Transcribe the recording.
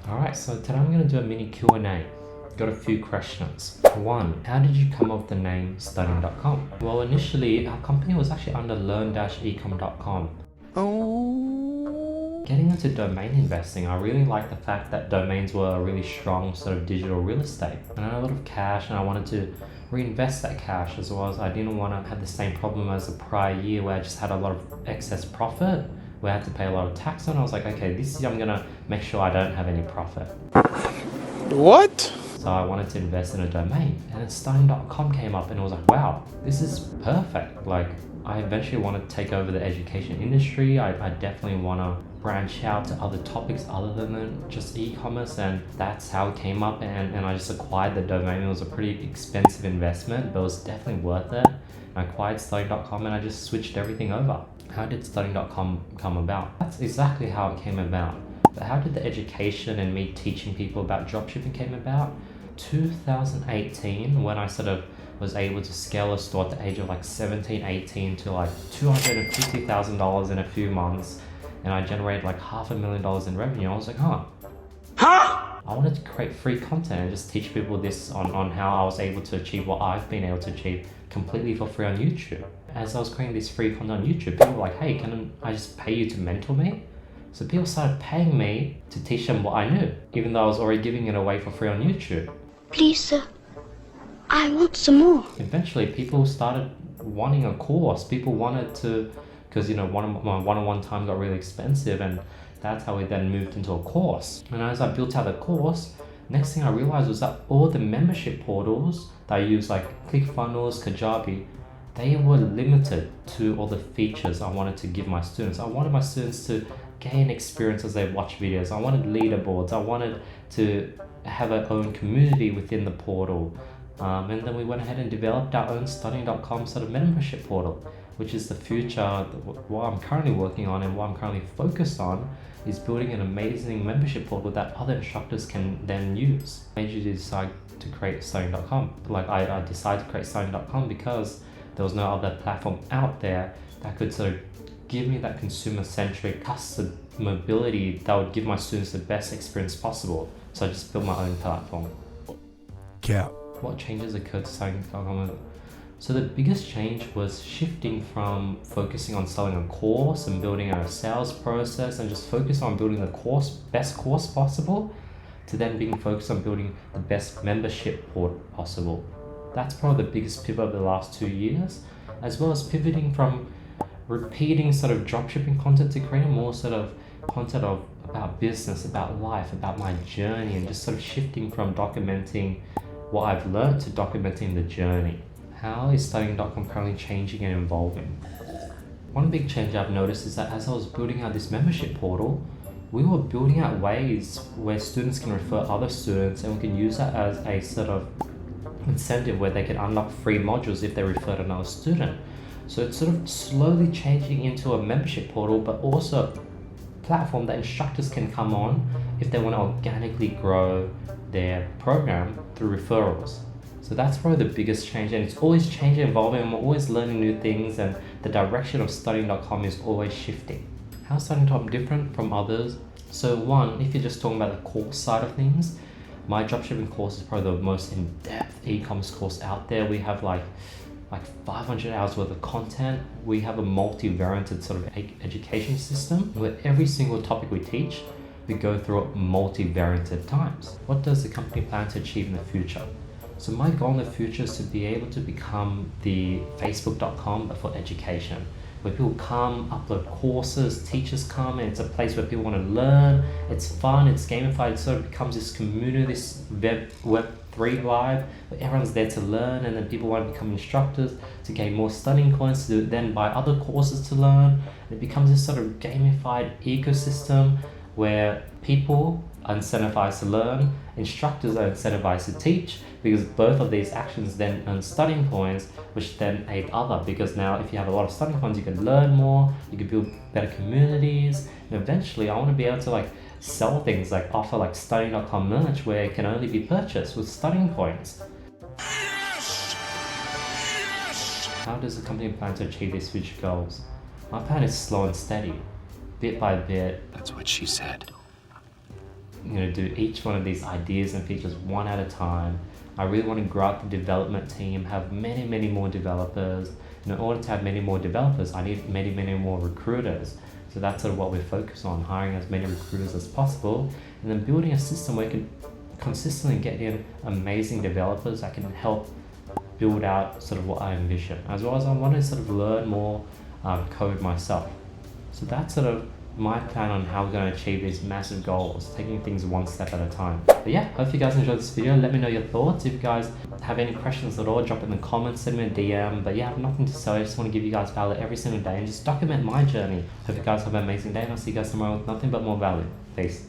Alright, so today I'm going to do a mini Q&A. Got a few questions. One, how did you come up with the name studying.com? Well, initially our company was actually under learn-ecom.com. Getting into domain investing, I really liked the fact that domains were a really strong sort of digital real estate. And I had a lot of cash and I wanted to reinvest that cash, as well as I didn't want to have the same problem as the prior year where I just had a lot of excess profit, where I had to pay a lot of tax on. I was like, okay, this year I'm going to make sure I don't have any profit. What? So I wanted to invest in a domain, and then studying.com came up and it was like, wow, this is perfect. Like, I eventually want to take over the education industry. I definitely want to branch out to other topics other than just e-commerce, and that's how it came up, and I just acquired the domain. It was a pretty expensive investment, but it was definitely worth it. I acquired studying.com and I just switched everything over. How did studying.com come about? That's exactly how it came about. But how did the education and me teaching people about dropshipping came about? 2018, when I sort of was able to scale a store at the age of like 17, 18 to like $250,000 in a few months, and I generated like $500,000 in revenue. I was like, huh? I wanted to create free content and just teach people this on how I was able to achieve what I've been able to achieve completely for free on YouTube. As I was creating this free content on YouTube, people were like, hey, can I just pay you to mentor me? So people started paying me to teach them what I knew, even though I was already giving it away for free on YouTube. Please, sir, I want some more. Eventually, people started wanting a course. People wanted to, because my one-on-one time got really expensive, and that's how we then moved into a course. And as I built out the course, next thing I realized was that all the membership portals that I use, like ClickFunnels, Kajabi, they were limited to all the features I wanted to give my students. I wanted my students to gain experience as they watch videos. I wanted leaderboards. I wanted to have our own community within the portal. And then we went ahead and developed our own studying.com sort of membership portal, which is the future. What I'm currently working on and what I'm currently focused on is building an amazing membership portal that other instructors can then use. I made you decide to create studying.com. Like I decided to create studying.com because there was no other platform out there that could sort of give me that consumer-centric custom mobility that would give my students the best experience possible. So I just built my own platform. Cap. What changes occurred to studying.com? So the biggest change was shifting from focusing on selling a course and building a sales process and just focus on building the best course possible, to then being focused on building the best membership port possible. That's probably the biggest pivot of the last 2 years, as well as pivoting from repeating sort of dropshipping content to creating more sort of content about business, about life, about my journey, and just sort of shifting from documenting what I've learned to documenting the journey. How is studying.com currently changing and evolving? One big change I've noticed is that as I was building out this membership portal, we were building out ways where students can refer other students, and we can use that as a sort of incentive where they can unlock free modules if they refer another student. So it's sort of slowly changing into a membership portal, but also a platform that instructors can come on if they want to organically grow their program through referrals. So that's probably the biggest change, and it's always changing, evolving, and we're always learning new things, and the direction of studying.com is always shifting. How's studying.com different from others? So one, if you're just talking about the course side of things, my dropshipping course is probably the most in-depth e-commerce course out there. We have like 500 hours worth of content. We have a multi-varianted sort of education system where every single topic we teach, we go through it multi-varianted times. What does the company plan to achieve in the future? So my goal in the future is to be able to become the facebook.com but for education, where people come, upload courses, teachers come, and it's a place where people want to learn. It's fun, it's gamified, it sort of becomes this community, this Web3 vibe, where everyone's there to learn, and then people want to become instructors to gain more studying points, to then buy other courses to learn. And it becomes this sort of gamified ecosystem where people are incentivized to learn, instructors are incentivized to teach, because both of these actions then earn studying points, which then aid other, because now if you have a lot of studying points, you can learn more, you can build better communities, and eventually I want to be able to like sell things, like offer like studying.com merch where it can only be purchased with studying points. Yes! Yes! How does the company plan to achieve these future goals? My plan is slow and steady, bit by bit. That's what she said. do each one of these ideas and features one at a time. I really want to grow out the development team, have many more developers. And in order to have many more developers, I need many more recruiters. So that's sort of what we focus on, hiring as many recruiters as possible, and then building a system where you can consistently get in amazing developers that can help build out sort of what I envision, as well as I want to sort of learn more code myself. So that's sort of my plan on how we're going to achieve these massive goals, taking things one step at a time. But yeah, hope you guys enjoyed this video. Let me know your thoughts. If you guys have any questions at all, drop it in the comments, send me a DM. But yeah, I have nothing to say. I just want to give you guys value every single day and just document my journey. Hope you guys have an amazing day, and I'll see you guys tomorrow with nothing but more value. Peace.